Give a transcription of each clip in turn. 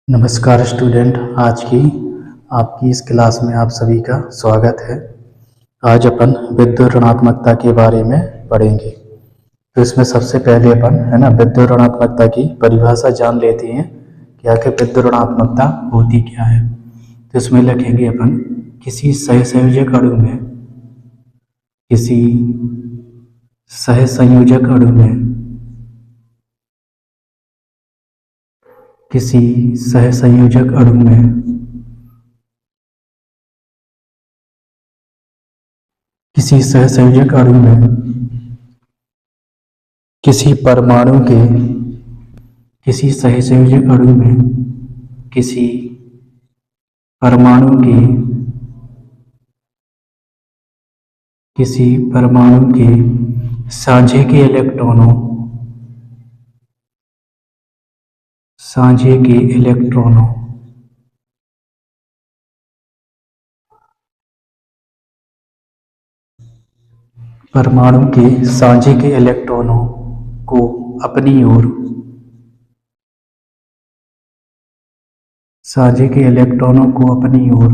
नमस्कार स्टूडेंट, आज की आपकी इस क्लास में आप सभी का स्वागत है। आज अपन विद्युत ऋणात्मकता के बारे में पढ़ेंगे। तो इसमें सबसे पहले अपन विद्युत ऋणात्मकता की परिभाषा जान लेते हैं कि आखिर विद्युत ऋणात्मकता होती क्या है। तो इसमें लिखेंगे अपन किसी सहसंयोजक अणु में किसी सहसंयोजक अणु में किसी सहसंयोजक अणु में किसी सहसंयोजक अणु में किसी परमाणु के किसी सहसंयोजक अणु में किसी परमाणु के किसी परमाणु के साझे के इलेक्ट्रॉनों परमाणु के साझे के इलेक्ट्रॉनों को अपनी ओर साझे के इलेक्ट्रॉनों को अपनी ओर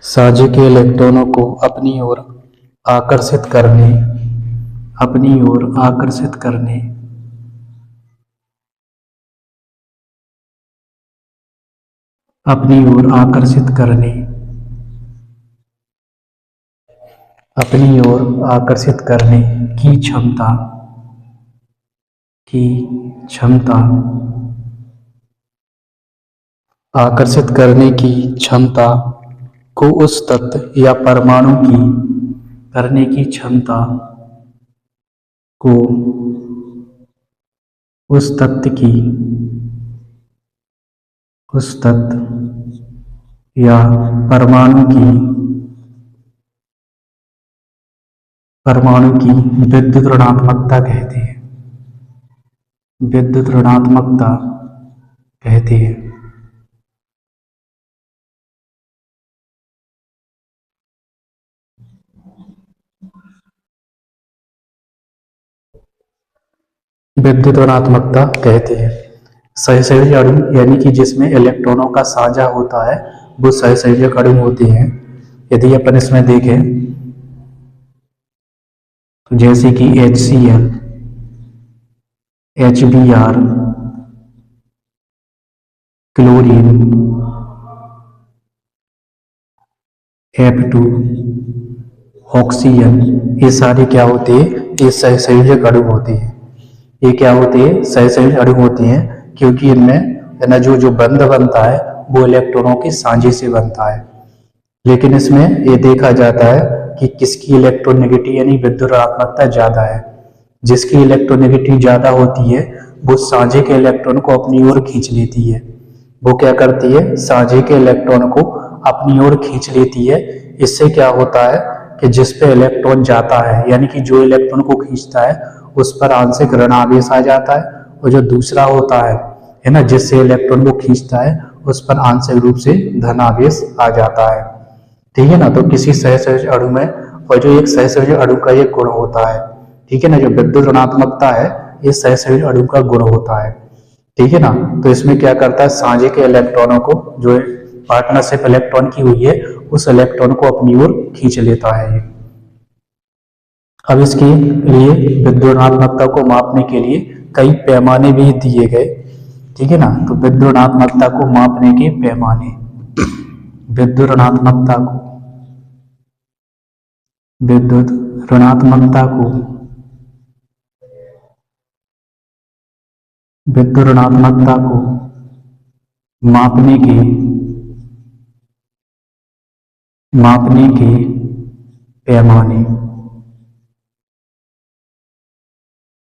साझे के इलेक्ट्रॉनों को अपनी ओर आकर्षित करने अपनी ओर आकर्षित करने अपनी ओर आकर्षित करने अपनी ओर आकर्षित करने की क्षमता आकर्षित करने की क्षमता को उस तत्व या परमाणु की करने की क्षमता को उस तत्व या परमाणु की विद्युत ऋणात्मकता कहते हैं। विद्युत ऋणात्मकता कहते हैं। विद्युत ऋणात्मकता कहते हैं। सहसंयोजक अणु यानी कि जिसमें इलेक्ट्रॉनों का साझा होता है वो सहसंयोजक अणु होते हैं। यदि अपन इसमें देखें तो जैसे कि HCl, HBr, chlorine, F2, oxygen, ये सारे क्या होते हैं? ये सहसंयोजक अणु होते हैं। ये क्या होते हैं? सहसंयोजक अणु होते हैं, क्योंकि इनमें जो बंध बनता है वो इलेक्ट्रॉनों के साझे से बनता है। लेकिन इसमें ये देखा जाता है कि किसकी इलेक्ट्रोनेगेटिव यानी विद्युत ऋणात्मकता ज्यादा है। जिसकी इलेक्ट्रोनेगेटिव ज्यादा होती है वो साझे के इलेक्ट्रॉन को अपनी ओर खींच लेती है। वो क्या करती है? साझे के इलेक्ट्रॉन को अपनी ओर खींच लेती है। इससे क्या होता है कि जिस पे इलेक्ट्रॉन जाता है यानी कि जो इलेक्ट्रॉन को खींचता है उस पर आंशिक ऋण आवेश आ जाता है, और जो दूसरा होता है ना, जिससे इलेक्ट्रॉन को खींचता है उस पर आंशिक रूप से धन आवेश आ जाता है। ठीक है ना। तो किसी सहसंयोजक अणु में, और जो एक सहसंयोजक अणु का एक गुण होता है, ठीक है ना, जो विद्युत ऋणात्मकता है ये सहसंयोजक अणु का गुण होता है। ठीक है ना। तो इसमें क्या करता है? साझे के इलेक्ट्रॉनों को, जो पार्टनरशिप इलेक्ट्रॉन की हुई है, उस इलेक्ट्रॉन को अपनी ओर खींच लेता है। अब इसके लिए विद्युत ऋणात्मकता को मापने के लिए कई पैमाने भी दिए गए। ठीक है ना। तो विद्युत ऋणात्मकता को मापने के पैमाने, विद्युत ऋणात्मकता को मापने के पैमाने।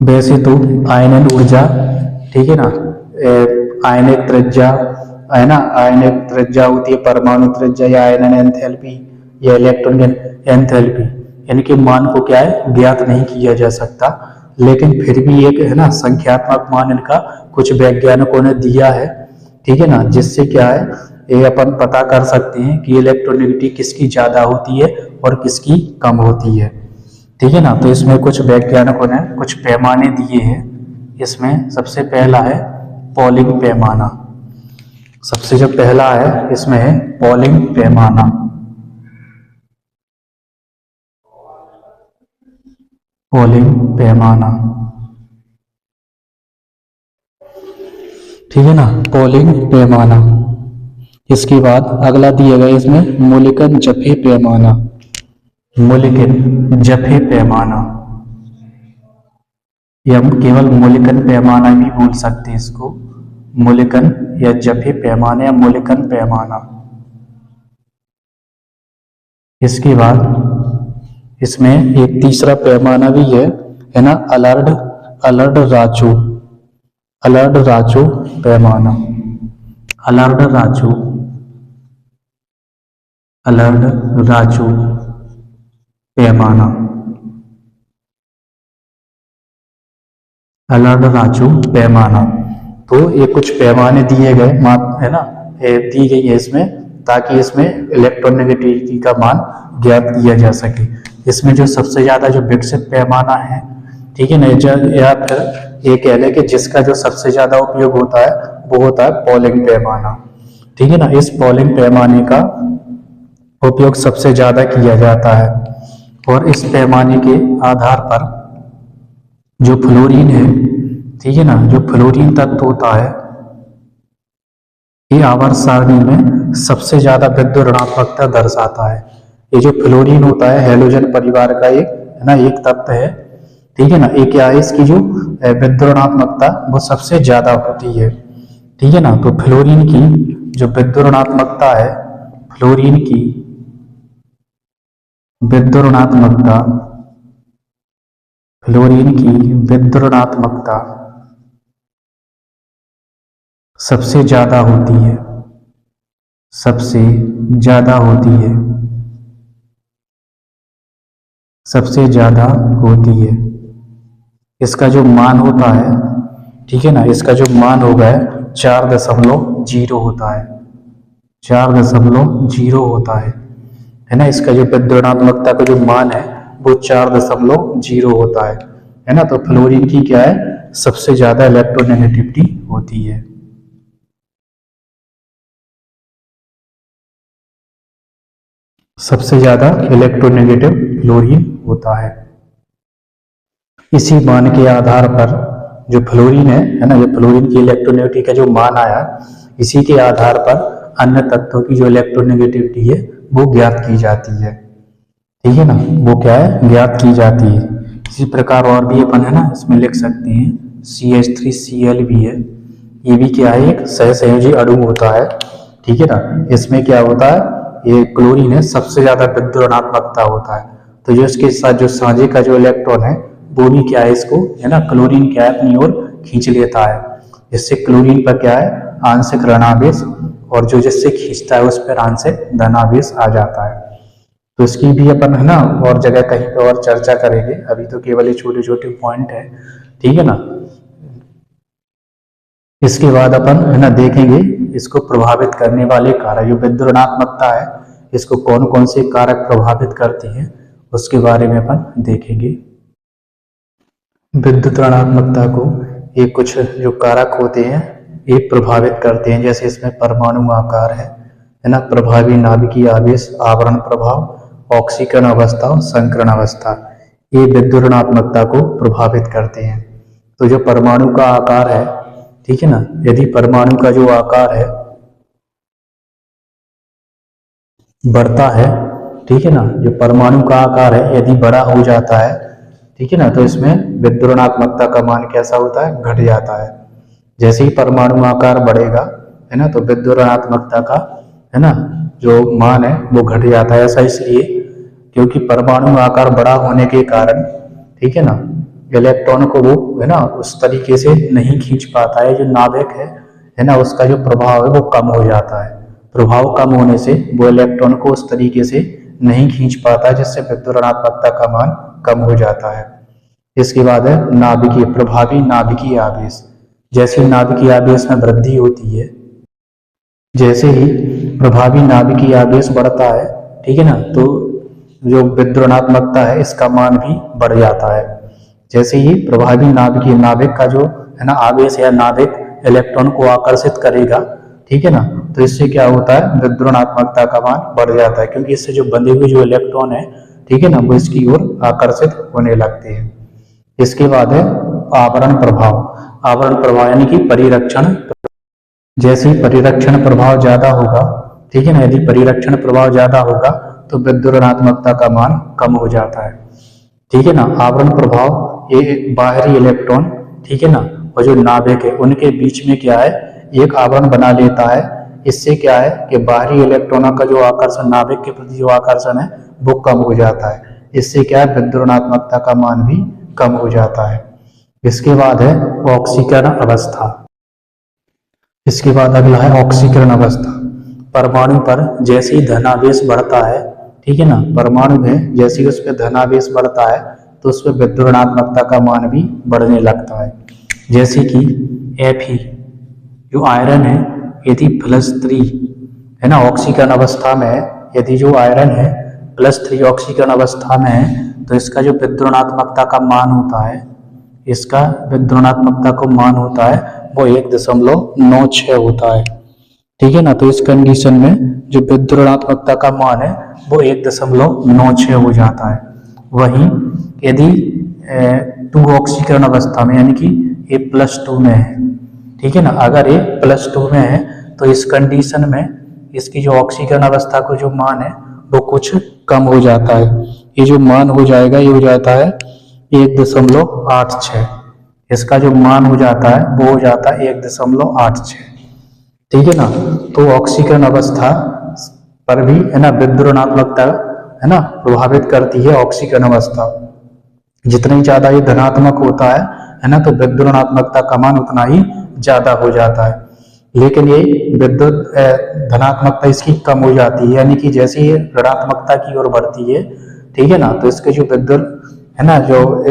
वैसे तो आयनन ऊर्जा, ठीक है ना, आयनिक त्रिज्या है ना, आयनिक त्रिज्या होती है, परमाणु त्रिज्या या आयनन एंथैल्पी या इलेक्ट्रॉन एंथैल्पी, यानी कि मान को क्या है? ज्ञात नहीं किया जा सकता। लेकिन फिर भी एक है ना संख्यात्मक मान इनका कुछ वैज्ञानिकों ने दिया है। ठीक है ना। जिससे क्या है, ये अपन पता कर सकते हैं कि इलेक्ट्रोनेगेटिविटी किसकी ज्यादा होती है और किसकी कम होती है। ठीक है ना। तो इसमें कुछ वैज्ञानिकों ने कुछ पैमाने दिए हैं। इसमें सबसे पहला है पॉलिंग पैमाना। सबसे जो पहला है इसमें है पॉलिंग पैमाना। पॉलिंग पैमाना, ठीक है ना, पॉलिंग पैमाना। इसके बाद अगला दिया गया इसमें मुल्लिकन जफे पैमाना। मुल्लिकन जफे पैमाना, या हम केवल मुल्लिकन पैमाना भी बोल सकते हैं इसको, मुल्लिकन या जफे पैमाना या मुल्लिकन पैमाना। इसके बाद इसमें एक तीसरा पैमाना भी है ना, अलर्ड अलर्ड राजू, अलर्ड राजू पैमाना। अलर्ड राजू, अलर्ड राजू पैमाना, अलर्ड राजू पैमाना। तो ये कुछ पैमाने दिए गए है ना, दी गई है इसमें, ताकि इसमें इलेक्ट्रोनेगेटिविटी का मान ज्ञात किया जा सके। इसमें जो सबसे ज्यादा जो विकसित पैमाना है, ठीक है ना, या फिर ये कह लें कि जिसका जो सबसे ज्यादा उपयोग होता है वो होता है पॉलिंग पैमाना, ठीक है ना। इस पॉलिंग पैमाने का उपयोग सबसे ज्यादा किया जाता है, और इस पैमाने के आधार पर जो फ्लोरीन है, ठीक है ना, जो फ्लोरीन तत्व होता है, ये आवर्त सारणी में सबसे ज्यादा विद्युत ऋणात्मकता दर्शाता है। ये जो फ्लोरीन होता है हैलोजन परिवार का एक है ना, एक तत्व है, ठीक है ना। एक क्या है, इसकी जो विद्युत ऋणात्मकता वो सबसे ज्यादा होती है, ठीक है ना। तो फ्लोरीन की जो विद्युत ऋणात्मकता है, फ्लोरीन की विद्युत ऋणात्मकता, फ्लोरीन की विद्युत ऋणात्मकता सबसे ज्यादा होती है, सबसे ज्यादा होती है, सबसे ज्यादा होती है। इसका जो मान होता है, ठीक है ना, इसका जो मान होगा 4.0 होता है, 4.0 होता है ना। इसका जो विद्युत ऋणात्मकता का जो मान है वो 4.0 होता है ना। तो फ्लोरीन की क्या है, सबसे ज्यादा इलेक्ट्रोनेगेटिविटी होती है। सबसे ज्यादा इलेक्ट्रोनेगेटिव फ्लोरीन होता है। इसी मान के आधार पर जो फ्लोरीन है ना, जो फ्लोरीन की इलेक्ट्रोनेगेटिविटी का जो मान आया, इसी के आधार पर अन्य तत्वों की जो इलेक्ट्रोनेगेटिविटी है वो ज्ञात की जाती है, ठीक है ना, वो क्या है, ज्ञात की जाती है। इसी प्रकार और भी अपन है ना इसमें लिख सकते हैं, CH3Cl भी है, ये भी क्या है, एक सहसंयोजी अणु होता है, ठीक है ना। इसमें क्या होता है, ये क्लोरीन है, सबसे ज्यादा विद्युत ऋणात्मकता होता है। तो जो इसके साथ जो साझे का जो इलेक्ट्रॉन है वो भी क्या है, इसको है ना, क्लोरीन क्या है अपनी ओर खींच लेता है। इससे क्लोरीन पर क्या है, आंशिक ऋणावेश, और जो जिससे खींचता है उस पर आंशिक धनावेश आ जाता है। तो इसकी भी अपन है ना और जगह कहीं पे और चर्चा करेंगे, अभी तो केवल ये छोटे छोटे पॉइंट है, ठीक है ना। इसके बाद अपन है ना देखेंगे इसको प्रभावित करने वाले कारक, जो विद्युत ऋणात्मकता है इसको कौन कौन से कारक प्रभावित करते हैं उसके बारे में अपन देखेंगे। विद्युत ऋणात्मकता को ये कुछ जो कारक होते हैं ये प्रभावित करते हैं, जैसे इसमें परमाणु आकार है ना, प्रभावी नाभिकीय आवेश, आवरण प्रभाव, ऑक्सीकरण अवस्था और संकरण अवस्था, ये विद्युत ऋणात्मकता को प्रभावित करते हैं। तो जो परमाणु का आकार है, ठीक है ना, यदि परमाणु का जो आकार है बढ़ता है, ठीक है ना, जो परमाणु का आकार है यदि बड़ा हो जाता है, ठीक है ना, तो इसमें विद्युत ऋणात्मकता का मान कैसा होता है, घट जाता है। जैसे ही परमाणु आकार बढ़ेगा है ना, तो विद्युत ऋणात्मकता का है ना जो मान है वो घट जाता है। ऐसा इसलिए क्योंकि परमाणु आकार बड़ा होने के कारण, ठीक है ना, इलेक्ट्रॉन को वो है ना उस तरीके से नहीं खींच पाता है। जो नाभिक है ना उसका जो प्रभाव है वो कम हो जाता है। प्रभाव कम होने से वो इलेक्ट्रॉन को उस तरीके से नहीं खींच पाता है, जिससे विद्युत ऋणात्मकता का मान कम हो जाता है। इसके बाद है नाभिकीय, प्रभावी नाभिकीय आवेश। जैसे नाभिकीय आवेश में वृद्धि होती है, जैसे ही प्रभावी नाभिकीय आवेश बढ़ता है, ठीक है ना, तो जो विद्युत ऋणात्मकता है इसका मान भी बढ़ जाता है। जैसे ही प्रभावी नाभिकीय, नाभिक का जो है ना आवेश या नाभिक इलेक्ट्रॉन को आकर्षित करेगा, ठीक है ना, तो इससे क्या होता है, विद्युणात्मकता का मान बढ़ जाता है, क्योंकि इससे जो बंधे हुए जो इलेक्ट्रॉन है, ठीक है ना, वो इसकी ओर आकर्षित होने लगते हैं। इसके बाद है आवरण प्रभाव। आवरण प्रभाव यानी कि परिरक्षण। जैसे ही परिरक्षण प्रभाव ज्यादा होगा, ठीक है ना, यदि परिरक्षण प्रभाव ज्यादा होगा तो विद्युणात्मकता का मान कम हो जाता है, ठीक है ना। आवरण प्रभाव ये बाहरी इलेक्ट्रॉन, ठीक है ना, और जो नाभिक है उनके बीच में क्या है, एक आवरण बना लेता है। इससे क्या है कि बाहरी इलेक्ट्रॉनों का जो आकर्षण, नाभिक के प्रति जो आकर्षण है वो कम हो जाता है। इससे क्या है, विद्युणात्मकता का मान भी कम हो जाता है। इसके बाद है ऑक्सीकरण अवस्था। इसके बाद अगला है ऑक्सीकरण अवस्था। परमाणु पर जैसे ही धनावेश बढ़ता है, ठीक है ना, परमाणु में जैसे ही उस पर धनावेश बढ़ता है तो उस पर विद्युणात्मकता का मान भी बढ़ने लगता है। जैसे कि Fe जो आयरन है, यदि +3 है ना ऑक्सीकरण अवस्था में है, यदि जो आयरन है +3 ऑक्सीकरण अवस्था में है, तो इसका जो विद्युणात्मकता का मान होता है, इसका विद्युणात्मकता को मान होता है वो 1.96 होता है, ठीक है ना। तो इस कंडीशन में जो विद्युणात्मकता का मान है वो 1.96 हो जाता है। वहीं यदि 2 ऑक्सीकरण अवस्था में, यानी कि ये +2 में है, ठीक है ना, अगर ये +2 में है तो इस कंडीशन में इसकी जो ऑक्सीकरण अवस्था को जो मान है वो कुछ कम हो जाता है। ये जो मान हो जाएगा ये हो जाता है 1.86। इसका जो मान हो जाता है वो हो जाता है 1.86, ठीक है ना। तो ऑक्सीकरण अवस्था पर भी है ना विद्युणात्मकता है ना प्रभावित करती है। ऑक्सीकरण अवस्था जितना ही ज्यादा ये धनात्मक होता है ना, तो विद्युणात्मकता का मान उतना ही ज्यादा हो जाता है। लेकिन ये विद्युत धनात्मकता इसकी कम हो जाती है, यानी कि जैसे ये ऋणात्मकता की ओर बढ़ती है, ठीक है ना, तो इसके जो विद्युत है ना, जो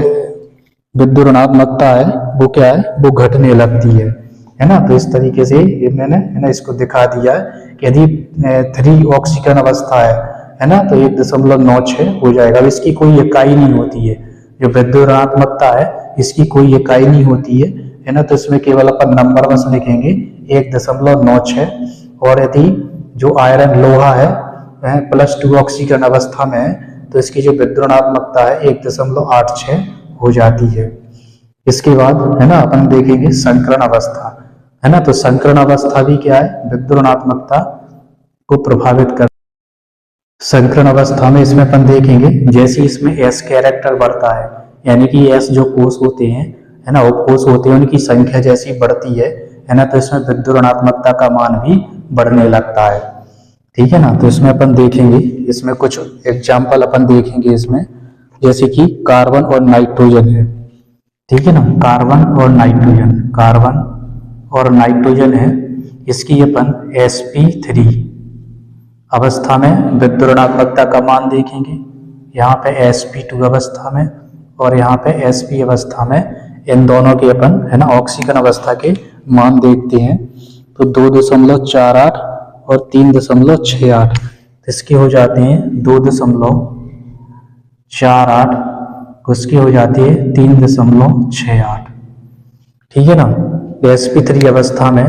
विद्युत ऋणात्मकता है वो क्या है, वो घटने लगती है ना। तो इस तरीके से ये मैंने है ना इसको दिखा दिया है कि यदि 3 ऑक्सीकरण अवस्था है ना, तो 1.96 हो जाएगा। अब इसकी कोई इकाई नहीं होती है, जो विद्युत ऋणात्मकता है इसकी कोई इकाई नहीं होती है ना, तो इसमें केवल अपन नंबर बस लिखेंगे 1.96। और यदि जो आयरन लोहा है +2 ऑक्सीकरण अवस्था में है तो इसकी जो विद्युणात्मकता है 1.86 हो जाती है। इसके बाद है ना अपन देखेंगे संकरण अवस्था, है ना। तो संकरण अवस्था भी क्या है, विद्युणात्मकता को प्रभावित कर। संकरण अवस्था में इसमें अपन देखेंगे जैसे इसमें S कैरेक्टर बढ़ता है, यानी कि S जो कोष होते हैं है ना, वो कोष होते हैं उनकी संख्या जैसी बढ़ती है ना, तो इसमें विद्युणात्मकता का मान भी बढ़ने लगता है, ठीक है ना। तो इसमें अपन देखेंगे, इसमें कुछ एग्जाम्पल अपन देखेंगे इसमें, जैसे कि कार्बन और नाइट्रोजन है, ठीक है ना, कार्बन और नाइट्रोजन, कार्बन और नाइट्रोजन है, इसकी अपन sp3 अवस्था में विद्युणात्मकता का मान देखेंगे। यहाँ पे sp2 अवस्था में और यहाँ पे sp अवस्था में, इन दोनों के अपन है ना ऑक्सीकरण अवस्था के मान देखते हैं। तो 2.48 और 3.68 इसके हो जाते हैं 2.48, उसकी हो जाती है 3.68, ठीक है ना। sp3 अवस्था में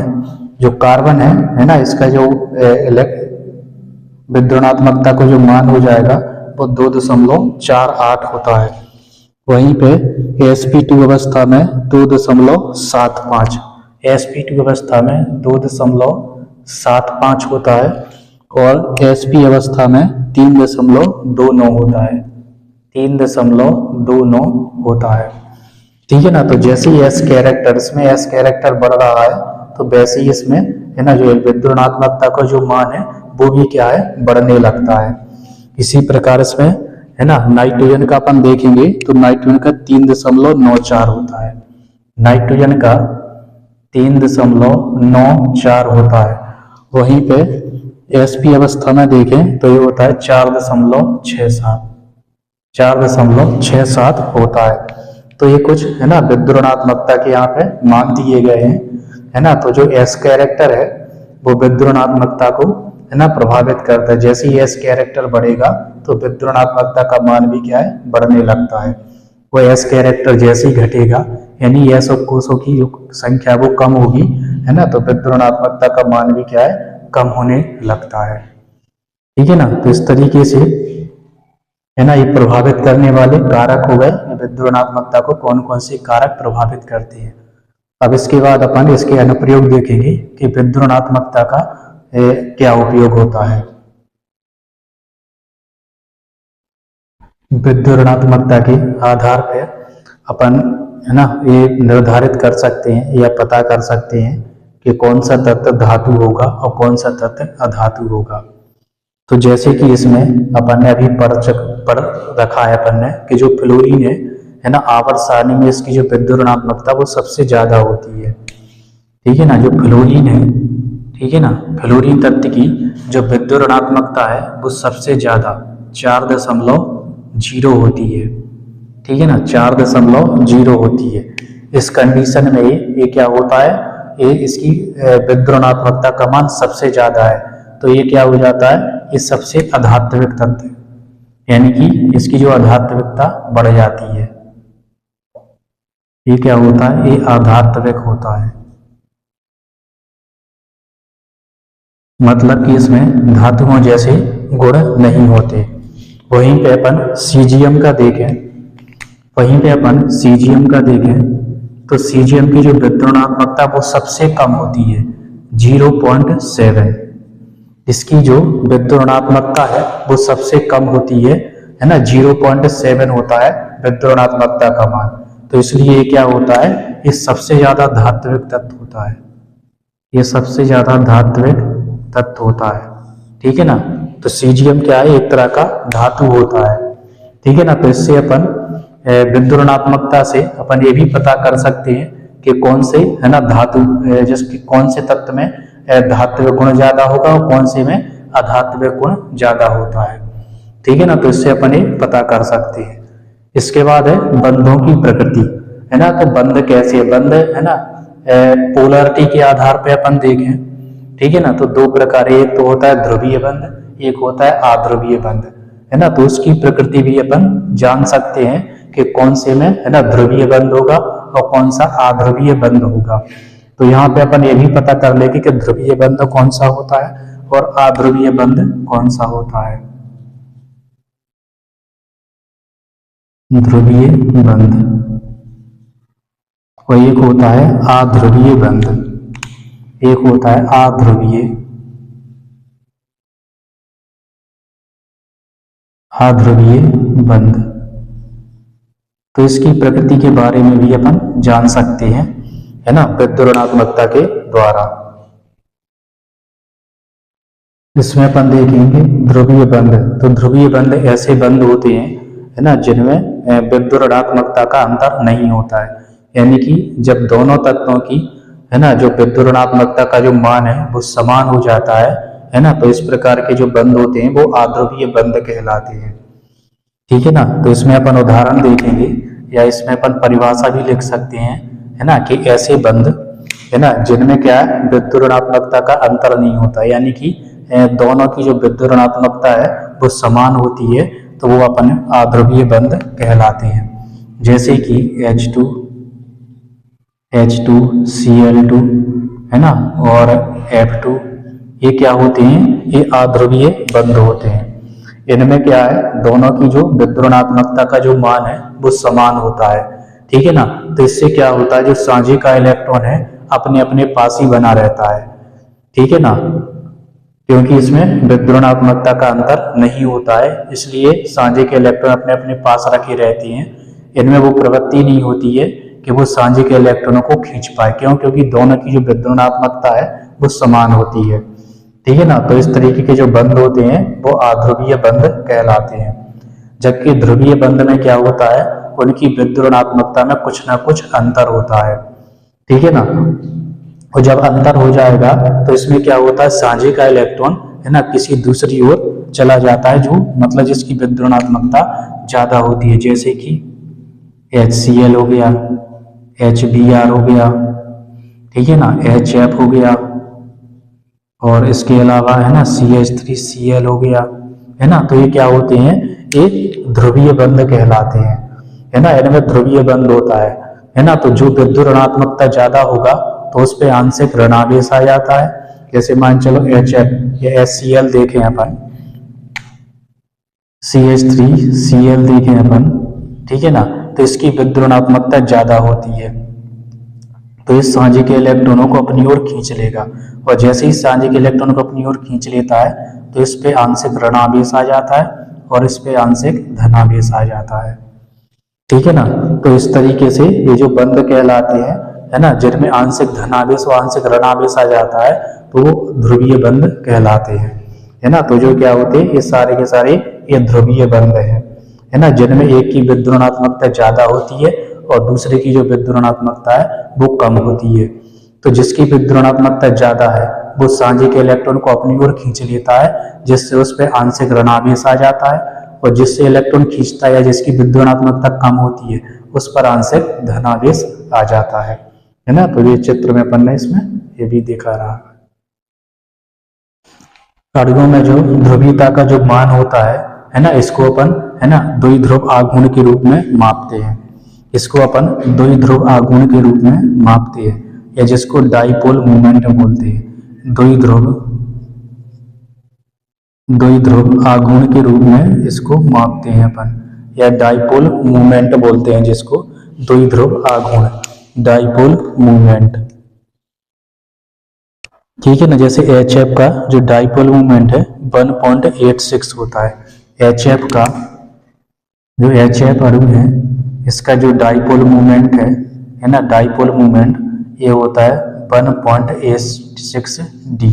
जो कार्बन है ना, इसका जो विद्युणात्मकता को जो मान हो जाएगा वो 2.48 होता है। वहीं पे sp2 अवस्था में 2.75, sp2 अवस्था में 2.75 होता है और sp अवस्था में 3.29 होता है, 3.29 होता है, ठीक है ना। तो जैसे ही S कैरेक्टर, इसमें S कैरेक्टर बढ़ रहा है तो वैसे ही इसमें है ना जो विद्युणात्मकता का जो मान है वो भी क्या है, बढ़ने लगता है। इसी प्रकार इसमें है ना नाइट्रोजन का अपन देखेंगे तो नाइट्रोजन का 3.94 होता है, नाइट्रोजन का 3.94 होता है। वहीं पे sp अवस्था में देखें तो ये होता है 4.67 होता है। तो ये कुछ है ना विद्युणात्मकता के यहाँ पे मान दिए गए हैं, है ना। तो जो S कैरेक्टर है वो विद्युणात्मकता को है ना प्रभावित करता है। जैसे ही S कैरेक्टर बढ़ेगा तो विद्युणात्मकता का मान भी क्या है, बढ़ने लगता है। वो S कैरेक्टर जैसे ही घटेगा यानी एस कोषों की जो संख्या वो कम होगी, है ना, तो विद्युत ऋणात्मकता का मान भी क्या है, कम होने लगता है। ठीक है ना, तो इस तरीके से, है ना, ये प्रभावित करने वाले कारक हो गए। विद्युत ऋणात्मकता को कौन कौन से कारक प्रभावित करते हैं। अब इसके बाद अपन इसके अनुप्रयोग देखेंगे कि विद्युत ऋणात्मकता का क्या उपयोग होता है। विद्युत ऋणात्मकता के आधार पर अपन, है ना, ये निर्धारित कर सकते हैं या पता कर सकते हैं कि कौन सा तत्व धातु होगा और कौन सा तत्व अधातु होगा। तो जैसे कि इसमें अपन ने अभी पढ़ रखा है अपन ने कि जो फ्लोरीन है ना, आवर्त सारणी में इसकी जो विद्युत ऋणात्मकता वो सबसे ज्यादा होती है। ठीक है ना, जो फ्लोरीन है, ठीक है ना, फ्लोरीन तत्व की जो विद्युत ऋणात्मकता है वो सबसे ज्यादा 4.0 होती है। ठीक है ना, 4.0 होती है। इस कंडीशन में ये क्या होता है, ये इसकी विद्युत ऋणात्मकता का मान सबसे ज्यादा है, तो ये क्या हो जाता है, ये सबसे अधात्विक तत्व है, यानी कि इसकी जो अधात्विकता बढ़ जाती है। ये क्या होता है, ये अधात्विक होता है, मतलब कि इसमें धातुओं जैसे गुण नहीं होते। वहीं पे अपन सीजीएम का देखें, तो सीजीएम की जो विद्युत ऋणात्मकता वो सबसे कम होती है, 0.7। इसकी जो विद्युत ऋणात्मकता है वो सबसे कम होती है ना, 0.7 होता है विद्युत ऋणात्मकता का मान। तो इसलिए ये क्या होता है, ये सबसे ज्यादा धात्विक तत्व होता है, ये सबसे ज्यादा धात्विक तत्व होता है। ठीक है ना, तो सीजीएम क्या है, एक तरह का धातु होता है। ठीक है ना, तो इससे अपन विद्युत ऋणात्मकता से अपन ये भी पता कर सकते हैं कि कौन से, है ना, धातु जिसके कौन से तत्व में धात्विक गुण ज्यादा होगा और कौन से में अधात्विक गुण ज्यादा होता है। ठीक है ना, तो इससे अपन ये पता कर सकते हैं। इसके बाद है बंधों की प्रकृति, है ना, तो बंध कैसे है, बंध, है ना, पोलरिटी के आधार पे अपन देखें। ठीक है ना, तो दो प्रकार, एक तो होता है ध्रुवीय बंध, एक होता है अध्रुवीय बंध, है ना, तो उसकी प्रकृति भी अपन जान सकते हैं कि कौन से में, है ना, ध्रुवीय बंध होगा और कौन सा अध्रुवीय बंध होगा। तो यहाँ पे अपन ये भी पता कर लेंगे कि ध्रुवीय बंध कौन सा होता है और अध्रुवीय बंध कौन सा होता है। ध्रुवीय बंध और एक होता है अध्रुवीय बंध, एक होता है अध्रुवीय बंध। तो इसकी प्रकृति के बारे में भी अपन जान सकते हैं, है ना, विद्युत ऋणात्मकता के द्वारा। इसमें अपन देखेंगे ध्रुवीय बंध। तो ध्रुवीय बंध ऐसे बंध होते हैं, है ना, जिनमें विद्युत ऋणात्मकता का अंतर नहीं होता है, यानी कि जब दोनों तत्वों की, है ना, जो विद्युत ऋणात्मकता का जो मान है वो समान हो जाता है ना, तो इस प्रकार के जो बंध होते हैं वो अध्रुवीय बंध कहलाते हैं। ठीक है ना, तो इसमें अपन उदाहरण देखेंगे या इसमें अपन परिभाषा भी लिख सकते हैं, है ना, कि ऐसे बंध, है ना, जिनमें क्या है, विद्युत ऋणात्मकता का अंतर नहीं होता, यानी कि दोनों की जो विद्युत ऋणात्मकता है वो समान होती है, तो वो अपन अध्रुवीय बंध कहलाते हैं। जैसे कि H2Cl2, है ना, और F2, ये क्या होते हैं, ये अध्रुवीय बंध होते हैं। इनमें क्या है, दोनों की जो विद्युत ऋणात्मकता का जो मान है वो समान होता है। ठीक है ना, तो इससे क्या होता है, जो साझे का इलेक्ट्रॉन है अपने अपने पास ही बना रहता है। ठीक है ना, क्योंकि इसमें विद्युत ऋणात्मकता का अंतर नहीं होता है, इसलिए साझे के इलेक्ट्रॉन अपने अपने पास रखे रहते हैं। इनमें वो प्रवृत्ति नहीं होती है कि वो साझे के इलेक्ट्रॉनों को खींच पाए, क्यों, क्योंकि दोनों की जो विद्युत ऋणात्मकता है वो समान होती है। ठीक है ना, तो इस तरीके के जो बंध होते हैं वो अध्रुवीय बंध कहलाते हैं। जबकि ध्रुवीय बंध में क्या होता है, उनकी विद्युत ऋणात्मकता में कुछ ना कुछ अंतर होता है। ठीक है ना, और जब अंतर हो जाएगा तो इसमें क्या होता है, साझे का इलेक्ट्रॉन, है ना, किसी दूसरी ओर चला जाता है, जो मतलब जिसकी विद्युत ऋणात्मकता ज्यादा होती है, जैसे कि HCl हो गया, HBr हो गया, ठीक है ना, HF हो गया, और इसके अलावा, है ना, CH3Cl हो गया, है ना, तो ये क्या होते हैं, ये ध्रुवीय बंध कहलाते हैं, है ना, इनमें ध्रुवीय बंध होता है। है ना। तो जो विद्युत ऋणात्मकता ज्यादा होगा तो उस पे आंशिक ऋणावेश आ जाता है। जैसे मान चलो HF या HCl देखें अपन, CH3Cl देखें अपन, ठीक है ना, तो इसकी विद्युत ऋणात्मकता ज्यादा होती है, तो इस साझे के इलेक्ट्रॉनों को अपनी ओर खींच लेगा, और जैसे ही साझे के इलेक्ट्रॉन को अपनी ओर खींच लेता है तो इस पे आंशिक ऋणावेश आ जाता है और इस पे आंशिक धनावेश आ जाता है, ठीक है ना। तो इस तरीके से ये जो बंध कहलाते हैं, है ना, जिनमें आंशिक धनावेश और आंशिक ऋणावेश आ जाता है तो वो ध्रुवीय बंध कहलाते हैं, है ना। तो जो क्या होते हैं, ये सारे के सारे ये ध्रुवीय बंध है ना, जिनमें एक की विद्युत ऋणात्मकता ज्यादा होती है और दूसरे की जो विद्युत ऋणात्मकता है वो कम होती है। तो जिसकी विद्युत ऋणात्मकता ज्यादा है वो साझे के इलेक्ट्रॉन को अपनी ओर खींच लेता है, जिससे उस पर आंशिक ऋणावेश आ जाता है, और जिससे इलेक्ट्रॉन खींचता है या जिसकी विद्युत ऋणात्मकता कम होती है उस पर आंशिक धनावेश आ जाता है ना। तो ये चित्र में अपन ने इसमें ये भी दिखा रहा है। अणुओं में जो ध्रुवीयता का जो मान होता है ना, इसको अपन, है ना, द्विध्रुव आघूर्ण के रूप में मापते हैं। इसको अपन द्विध्रुव आघूर्ण के रूप में मापते हैं, या जिसको डाइपोल मूवमेंट बोलते हैं। द्विध्रुव आघूर्ण के रूप में इसको मापते हैं अपन, या डाइपोल मूवमेंट बोलते हैं जिसको, द्विध्रुव आघूर्ण, डाइपोल मूवमेंट, ठीक है ना। जैसे HF का जो डाइपोल मूवमेंट है 1.86 होता है। HF का जो HF अणु है इसका जो डाइपोल मूवमेंट है ना, डाइपोल मूवमेंट ये होता है 1.86 D,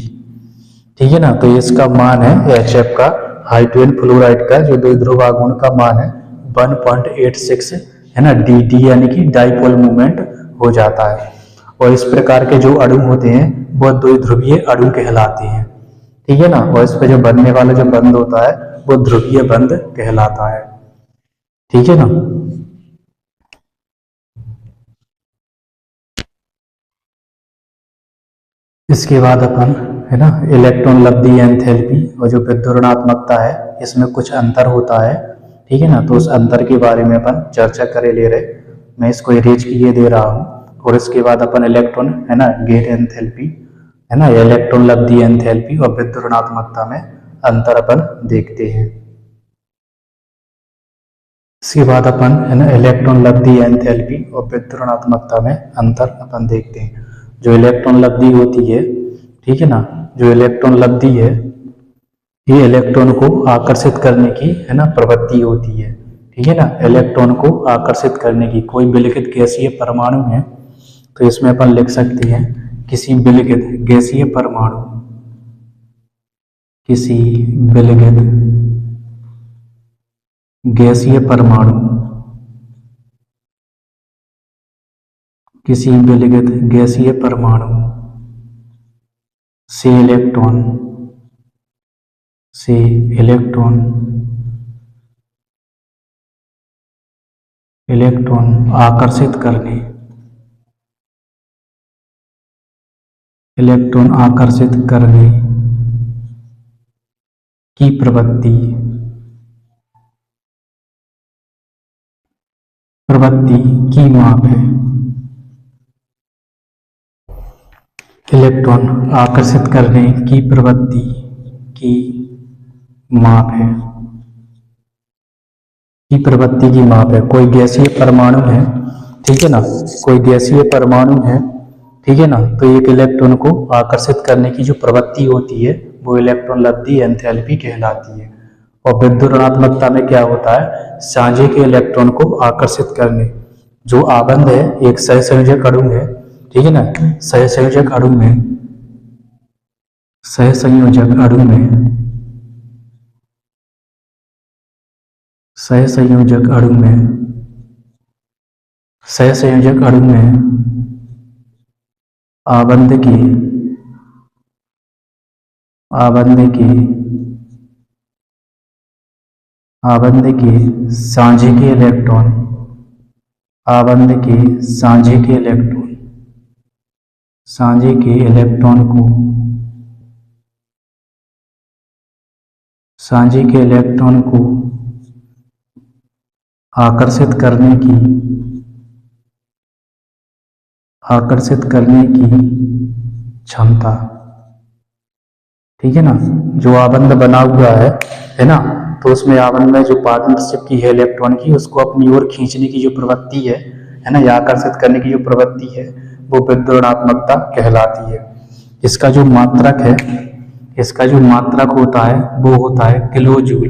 ठीक है ना। तो इसका मान है HF का, हाइड्रोजन फ्लोराइड का जो द्विध्रुव आघूर्ण का मान है 1.86, है ना, डी यानी कि डाइपोल मूवमेंट हो जाता है। और इस प्रकार के जो अणु होते हैं वो द्विध्रुवीय अणु कहलाते हैं, ठीक है ना। और इस पे जो बनने वाला जो बंध होता है वो ध्रुवीय बंध कहलाता है, ठीक है ना। इसके बाद अपन, है ना, इलेक्ट्रॉन लब्धि एंथैल्पी और जो विद्युत ऋणात्मकता है इसमें कुछ अंतर होता है, ठीक है ना। तो उस अंतर के बारे में अपन चर्चा करे ले रहे, मैं इसको इरेज किए दे रहा हूँ। और इसके बाद अपन इलेक्ट्रॉन, है ना, गेट एंथैल्पी, है ना, इलेक्ट्रॉन लब्धि एंथैल्पी और विद्युत ऋणात्मकता में अंतर अपन देखते हैं। इसके बाद अपन, है ना, इलेक्ट्रॉन लब्धि एंथैल्पी और विद्युत ऋणात्मकता में अंतर अपन देखते हैं। जो इलेक्ट्रॉन लब्धि होती है, ठीक है ना, जो इलेक्ट्रॉन लब्धि है ये इलेक्ट्रॉन को आकर्षित करने की, है ना, प्रवृत्ति होती है, ठीक है ना। इलेक्ट्रॉन को आकर्षित करने की, कोई विलिखित गैसीय परमाणु है तो इसमें अपन लिख सकते हैं किसी विलिखित गैसीय परमाणु, किसी विलिखित गैसीय परमाणु, किसी विलिखित गैसीय परमाणु से इलेक्ट्रॉन आकर्षित करने, इलेक्ट्रॉन आकर्षित करने की प्रवृत्ति की माप है। इलेक्ट्रॉन आकर्षित करने की प्रवृत्ति की माप है, की प्रवृत्ति की माप है। कोई गैसीय परमाणु है, ठीक है ना, कोई गैसीय परमाणु है, ठीक है ना, तो एक इलेक्ट्रॉन को आकर्षित करने की जो प्रवृत्ति होती है वो इलेक्ट्रॉन लब्धि एंथैल्पी कहलाती है। और विद्युत ऋणात्मकता में क्या होता है, साझे के इलेक्ट्रॉन को आकर्षित करने, जो आबंध है एक सहसंयोजक अणु है, ठीक है ना, सहसंयोजक अणु में, सहसंयोजक अणु में, सहसंयोजक अणु में, सहसंयोजक अणु में आबंध के, आबंध के, आबंध के साझे के इलेक्ट्रॉन, आबंध के साझे के इलेक्ट्रॉन, साझे के इलेक्ट्रॉन को, साझे के इलेक्ट्रॉन को आकर्षित करने की, आकर्षित करने की क्षमता। ठीक है ना, जो आबंध बना हुआ है ना, तो उसमें आबंध में जो पार्टनरशिप की है इलेक्ट्रॉन की, उसको अपनी ओर खींचने की जो प्रवृत्ति है ना, या आकर्षित करने की जो प्रवृत्ति है, वो विद्युदात्मकता कहलाती है। इसका जो मात्रक है, इसका जो मात्रक होता है वो होता है किलो जूल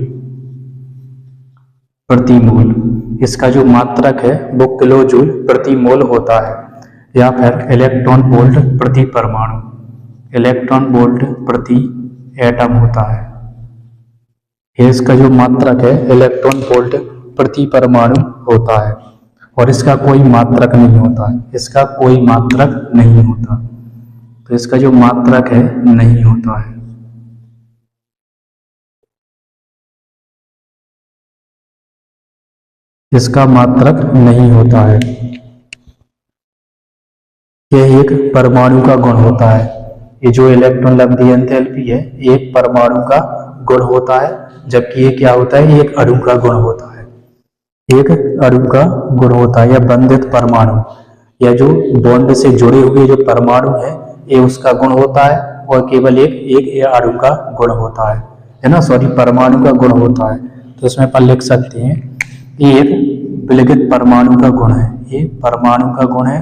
प्रति मोल। इसका जो मात्रक है वो किलो जूल प्रति मोल होता है, या फिर इलेक्ट्रॉन वोल्ट प्रति परमाणु, इलेक्ट्रॉन वोल्ट प्रति एटम होता है। ये इसका जो मात्रक है इलेक्ट्रॉन वोल्ट प्रति परमाणु होता है, और इसका कोई मात्रक नहीं होता है, इसका कोई मात्रक नहीं होता, तो इसका जो मात्रक है नहीं होता है। इसका मात्रक नहीं होता है। यह एक परमाणु का गुण होता है। ये जो इलेक्ट्रॉन लब्धि एंथैल्पी है, एक परमाणु का गुण होता है, जबकि ये क्या होता है, एक अणु का गुण होता है, एक अणु का गुण होता है, या बंधित परमाणु, या जो बॉन्ड से जुड़े हुए जो परमाणु है, ये उसका गुण होता है, और केवल एक अणु का गुण होता है ना, सॉरी, परमाणु का गुण होता है। तो इसमें अपन लिख सकते हैं ये एक विलगित परमाणु का गुण है, ये परमाणु का गुण है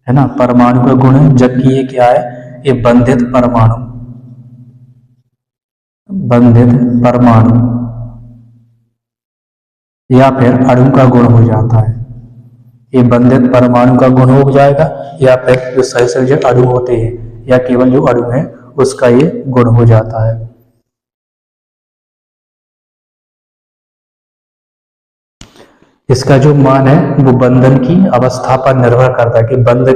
ना, परमाणु का गुण है, जबकि ये क्या है, ये बंधित परमाणु, बंधित परमाणु या फिर अणु का गुण हो जाता है। ये बंधित परमाणु का गुण हो जाएगा, या फिर जो सहसंयोजक अणु होते हैं, या केवल जो अणु है उसका ये गुण हो जाता है। इसका जो मान है वो बंधन की अवस्था पर निर्भर करता है कि बंध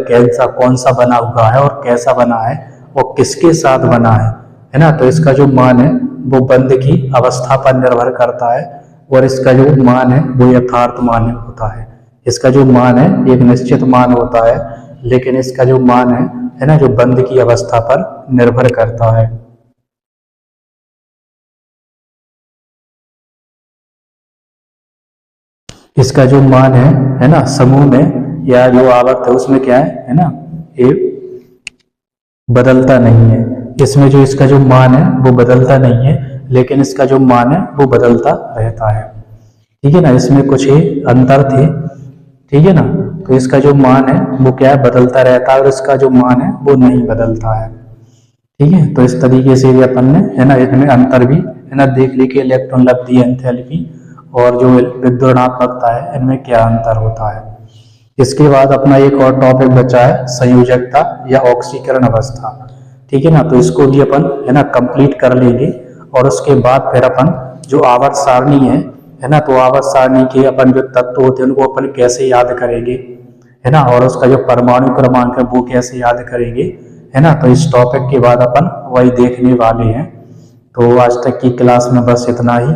कौन सा बना हुआ है और कैसा बना है और किसके साथ बना है ना। तो इसका जो मान है वो बंध की अवस्था पर निर्भर करता है, और इसका जो मान है वो यथार्थ मान होता है। इसका जो मान है एक निश्चित मान होता है, लेकिन इसका जो मान है ना, जो बंध की अवस्था पर निर्भर करता है। इसका जो मान है ना, समूह में या जो आवर्त है उसमें क्या है ना, ये बदलता नहीं है। इसमें जो इसका जो मान है वो बदलता नहीं है, लेकिन इसका जो मान है वो बदलता रहता है। ठीक है ना, इसमें कुछ ही अंतर थे। ठीक है ना, तो इसका जो मान है वो क्या है, बदलता रहता है, और इसका जो मान है वो नहीं बदलता है। ठीक है, तो इस तरीके से भी अपन ने है ना इनमें अंतर भी है ना देख ली कि इलेक्ट्रॉन लब्धि एंथैल्पी और जो विद्युदात्मकता है इनमें क्या अंतर होता है। इसके बाद अपना एक और टॉपिक बचा है संयोजकता या ऑक्सीकरण अवस्था। ठीक है ना, तो इसको भी अपन है ना कंप्लीट कर लेंगे, और उसके बाद फिर अपन जो आवर्त सारणी है ना, तो आवर्त सारणी के अपन जो तत्व होते हैं उनको अपन कैसे याद करेंगे है ना, और उसका जो परमाणु क्रमांक है वो कैसे याद करेंगे है ना। तो इस टॉपिक के बाद अपन वही देखने वाले हैं। तो आज तक की क्लास में बस इतना ही।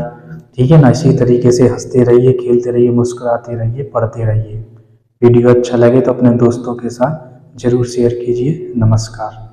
ठीक है ना, इसी तरीके से हंसते रहिए, खेलते रहिए, मुस्कुराते रहिए, पढ़ते रहिए। वीडियो अच्छा लगे तो अपने दोस्तों के साथ जरूर शेयर कीजिए। नमस्कार।